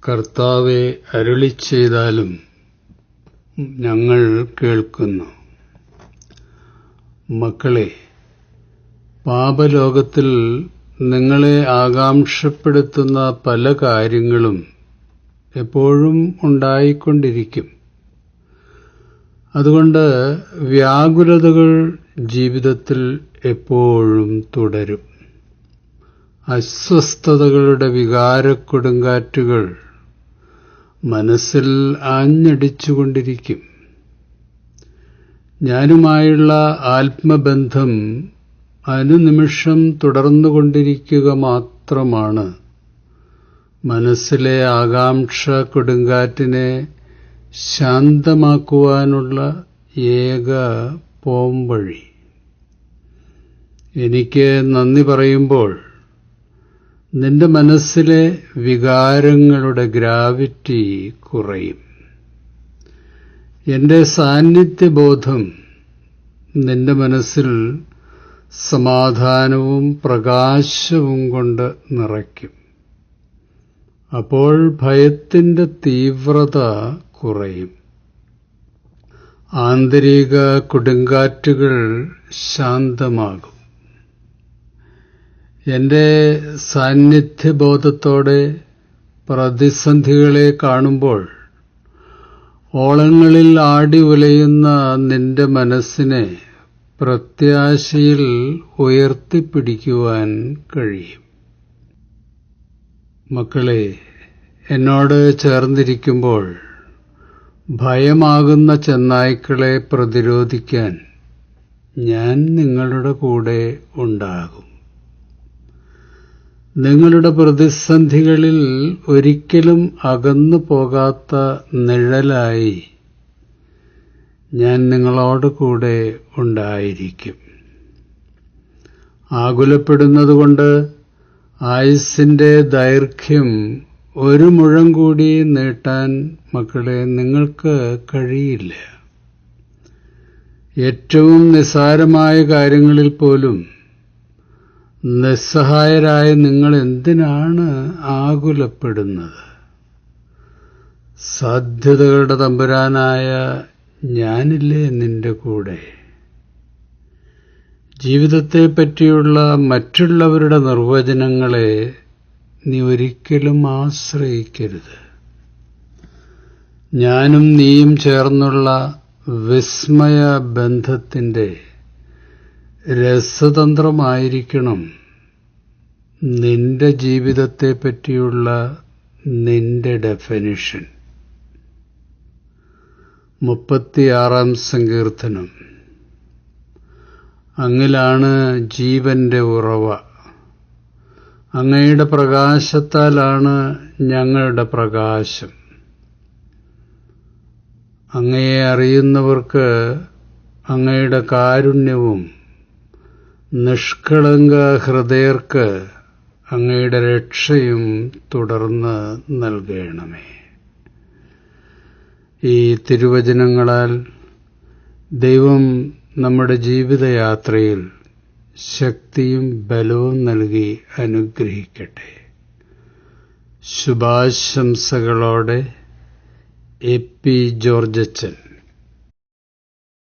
കർത്താവേ, അരുളിച്ചെയ്താലും ഞങ്ങൾ കേൾക്കുന്നു. മക്കളെ, പാപലോകത്തിൽ നിങ്ങളെ ആകാംക്ഷപ്പെടുത്തുന്ന പല കാര്യങ്ങളും എപ്പോഴും ഉണ്ടായിക്കൊണ്ടിരിക്കും. അതുകൊണ്ട് വ്യാകുലതകൾ ജീവിതത്തിൽ എപ്പോഴും തുടരും. അസ്വസ്ഥതകളുടെ വികാരക്കൊടുങ്കാറ്റുകൾ മനസ്സിൽ ആഞ്ഞടിച്ചുകൊണ്ടിരിക്കും. ഞാനുമായുള്ള ആത്മബന്ധം അനുനിമിഷം തുടർന്നുകൊണ്ടിരിക്കുക മാത്രമാണ് മനസ്സിലെ ആകാംക്ഷ കൊടുങ്കാറ്റിനെ ശാന്തമാക്കുവാനുള്ള ഏക പോംവഴി. എനിക്ക് നന്ദി പറയുമ്പോൾ നിന്റെ മനസ്സിലെ വികാരങ്ങളുടെ ഗ്രാവിറ്റി കുറയും. എന്റെ സാന്നിധ്യബോധം നിന്റെ മനസ്സിൽ സമാധാനവും പ്രകാശവും കൊണ്ട് നിറയ്ക്കും. അപ്പോൾ ഭയത്തിന്റെ തീവ്രത കുറയും. ആന്തരിക കൊടുങ്കാറ്റുകൾ ശാന്തമാകും. എന്റെ സാന്നിധ്യബോധത്തോടെ പ്രതിസന്ധികളെ കാണുമ്പോൾ ഓളങ്ങളിൽ ആടി ഉലയുന്ന നിന്റെ മനസ്സിനെ പ്രത്യാശയിൽ ഉയർത്തിപ്പിടിക്കുവാൻ കഴിയും. മക്കളെ, എന്നോട് ചേർന്നിരിക്കുമ്പോൾ ഭയമാകുന്ന ചെന്നായ്ക്കളെ പ്രതിരോധിക്കാൻ ഞാൻ നിങ്ങളുടെ കൂടെ ഉണ്ടാകും. നിങ്ങളുടെ പ്രതിസന്ധികളിൽ ഒരിക്കലും അകന്നു പോകാത്ത നിഴലായി ഞാൻ നിങ്ങളോട് കൂടെ ഉണ്ടായിരിക്കും. ആകുലപ്പെടുന്നതുകൊണ്ട് ആയുസ്സിന്റെ ദൈർഘ്യം ഒരു മുഴം കൂടി നീട്ടാൻ മക്കളെ നിങ്ങൾക്ക് കഴിയില്ല. ഏറ്റവും നിസ്സാരമായ കാര്യങ്ങളിൽ പോലും നിസ്സഹായരായ നിങ്ങൾ എന്തിനാണ് ആകുലപ്പെടുന്നത്? സാധ്യതകളുടെ തമ്പുരാനായ ഞാനില്ലേ നിന്റെ കൂടെ? ജീവിതത്തെപ്പറ്റിയുള്ള മറ്റുള്ളവരുടെ നിർവചനങ്ങളെ നീ ഒരിക്കലും ആശ്രയിക്കരുത്. ഞാനും നീയും ചേർന്നുള്ള വിസ്മയ ബന്ധത്തിന്റെ രസതന്ത്രമായിരിക്കണം നിന്റെ ജീവിതത്തെപ്പറ്റിയുള്ള നിന്റെ ഡെഫിനിഷൻ. 36-ാം സങ്കീർത്തനം. അങ്ങിലാണ് ജീവന്റെ ഉറവ. അങ്ങയുടെ പ്രകാശത്താലാണ് ഞങ്ങളുടെ പ്രകാശം. അങ്ങയെ അറിയുന്നവർക്ക് അങ്ങയുടെ കാരുണ്യവും നിഷ്കളങ്ക ഹൃദയർക്ക് അങ്ങയുടെ രക്ഷയും തുടർന്ന് നൽകണമേ. ഈ തിരുവചനങ്ങളാൽ ദൈവം നമ്മുടെ ജീവിതയാത്രയിൽ ശക്തിയും ബലവും നൽകി അനുഗ്രഹിക്കട്ടെ. ശുഭാശംസകളോടെ എ പി ജോർജച്ചൻ.